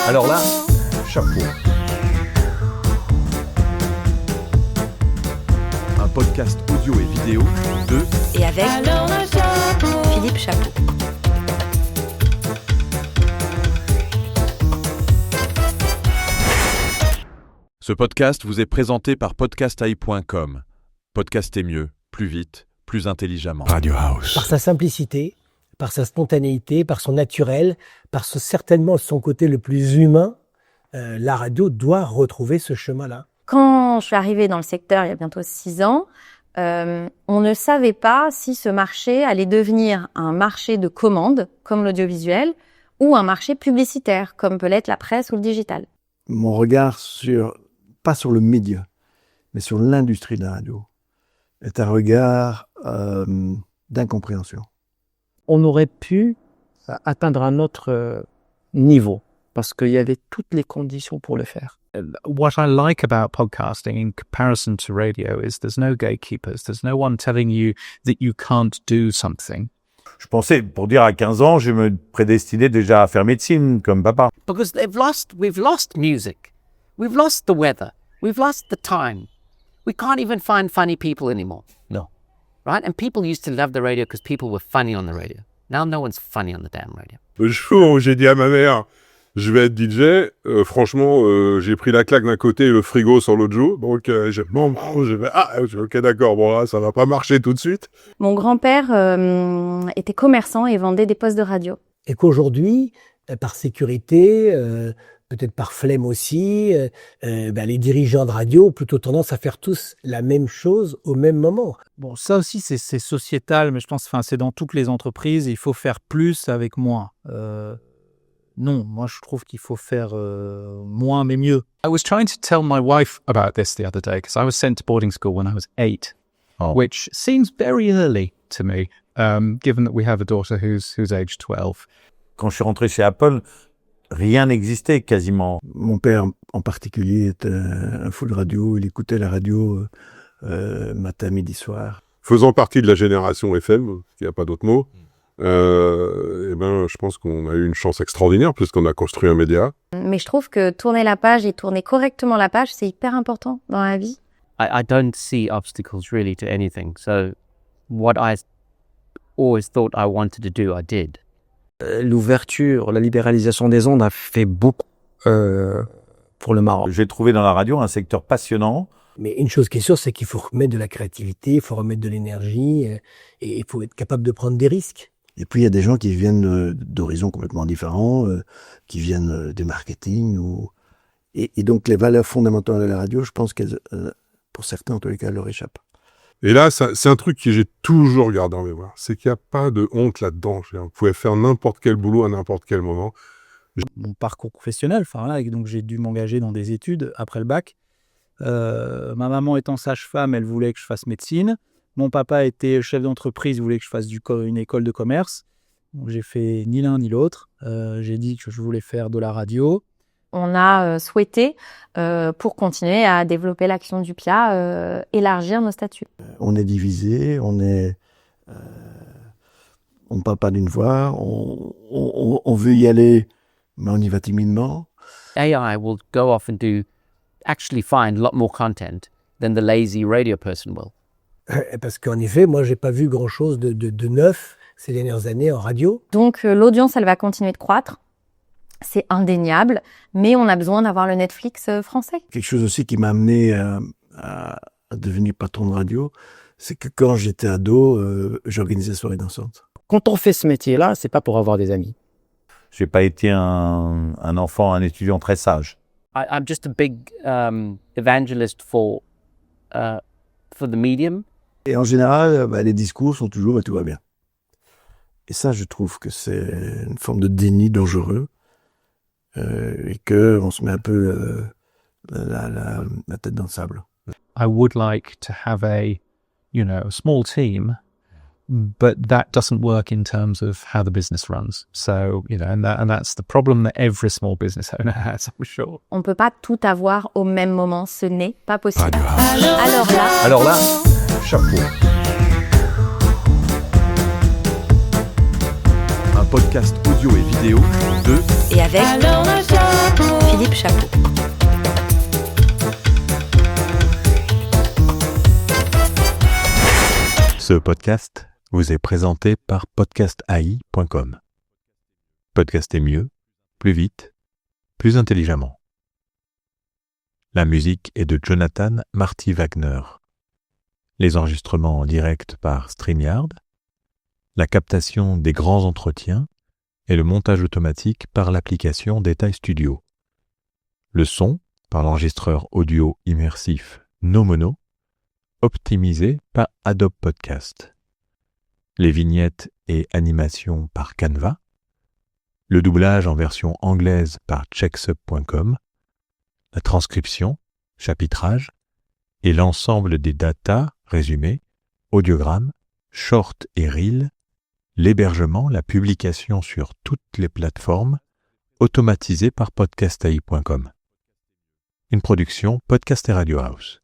Alors là, chapeau. Un podcast audio et vidéo de et avec Philippe Chapeau. Ce podcast vous est présenté par podcastai.com. Podcastez mieux, plus vite, plus intelligemment. Radio House. Par sa simplicité, par sa spontanéité, par son naturel, certainement son côté le plus humain, la radio doit retrouver ce chemin-là. Quand je suis arrivée dans le secteur il y a bientôt 6 ans, on ne savait pas si ce marché allait devenir un marché de commande, comme l'audiovisuel, ou un marché publicitaire, comme peut l'être la presse ou le digital. Mon regard pas sur le média, mais sur l'industrie de la radio, est un regard d'incompréhension. On aurait pu atteindre un autre niveau parce qu'il y avait toutes les conditions pour le faire. What I like about podcasting in comparison to radio is there's no gatekeepers. There's no one telling you that you can't do something. Je pensais, pour dire à 15 ans, je me prédestinais déjà à faire médecine, comme papa. Because we've lost music. We've lost the weather. We've lost the time. We can't even find funny people anymore. Non. Right? And people used to love the radio because people were funny on the radio. Now no one's funny on the damn radio. Le jour où j'ai dit à ma mère, je vais être DJ, franchement, j'ai pris la claque d'un côté et le frigo sur l'autre joue. Donc, ok, d'accord, bon là, ça va pas marcher tout de suite. Mon grand-père était commerçant et vendait des postes de radio. Et qu'aujourd'hui, par sécurité, peut-être par flemme aussi, les dirigeants de radio ont plutôt tendance à faire tous la même chose au même moment. Bon, ça aussi, c'est sociétal, mais je pense que c'est dans toutes les entreprises. Il faut faire plus avec moins. Non, moi je trouve qu'il faut faire moins mais mieux. I was trying to tell my wife about this the other day because I was sent to boarding school when I was 8, which seems very early to me, given that we have a daughter who's age 12. Quand je suis rentré chez Apple, rien n'existait quasiment. Mon père en particulier était un fou de radio, il écoutait la radio matin, midi, soir. Faisant partie de la génération FM, il n'y a pas d'autre mot, je pense qu'on a eu une chance extraordinaire puisqu'on a construit un média. Mais je trouve que tourner la page et tourner correctement la page, c'est hyper important dans la vie. I don't see obstacles really to anything. So what I always thought I wanted to do, I did. L'ouverture, la libéralisation des ondes a fait beaucoup pour le Maroc. J'ai trouvé dans la radio un secteur passionnant. Mais une chose qui est sûre, c'est qu'il faut remettre de la créativité, il faut remettre de l'énergie et il faut être capable de prendre des risques. Et puis il y a des gens qui viennent d'horizons complètement différents, qui viennent du marketing. Et donc les valeurs fondamentales de la radio, je pense qu'elles, pour certains en tous les cas, leur échappent. Et là, c'est un truc que j'ai toujours gardé en mémoire, c'est qu'il n'y a pas de honte là-dedans. Vous pouvez faire n'importe quel boulot à n'importe quel moment. Mon parcours professionnel, donc j'ai dû m'engager dans des études après le bac. Ma maman étant sage-femme, elle voulait que je fasse médecine. Mon papa était chef d'entreprise, il voulait que je fasse une école de commerce. Donc, j'ai fait ni l'un ni l'autre. J'ai dit que je voulais faire de la radio. On a souhaité, pour continuer à développer l'action du PIA, élargir nos statuts. On est divisé, on ne parle pas d'une voix, on veut y aller, mais on y va timidement. AI will go off and actually find a lot more content than the lazy radio person will. Parce qu'en effet, moi, j'ai pas vu grand-chose de neuf ces dernières années en radio. Donc, l'audience, elle va continuer de croître. C'est indéniable, mais on a besoin d'avoir le Netflix français. Quelque chose aussi qui m'a amené à devenir patron de radio, c'est que quand j'étais ado, j'organisais des soirées dansantes. Quand on fait ce métier-là, c'est pas pour avoir des amis. J'ai pas été un enfant, un étudiant très sage. I'm just a big evangelist for the medium. Et en général, les discours sont toujours tout va bien. Et ça, je trouve que c'est une forme de déni dangereux et qu'on se met un peu la tête dans le sable. I would like to have a small team, but that doesn't work in terms of how the business runs. So, and that's the problem that every small business owner has, I'm sure. On peut pas tout avoir au même moment, ce n'est pas possible. Alors là, chapeau. Un podcast audio et vidéo de et avec Philippe Chapeau. Ce podcast vous est présenté par podcastai.com. Podcastez mieux, plus vite, plus intelligemment. La musique est de Jonathan Marty Wagner. Les enregistrements en direct par StreamYard. La captation des grands entretiens et le montage automatique par l'application Detail Studio. Le son par l'enregistreur audio immersif Nomono, optimisé par Adobe Podcast. Les vignettes et animations par Canva. Le doublage en version anglaise par checksub.com. La transcription, chapitrage et l'ensemble des datas, résumés, audiogrammes, short et reel, l'hébergement, la publication sur toutes les plateformes, automatisé par podcastai.com. Une production Podcast et Radio House.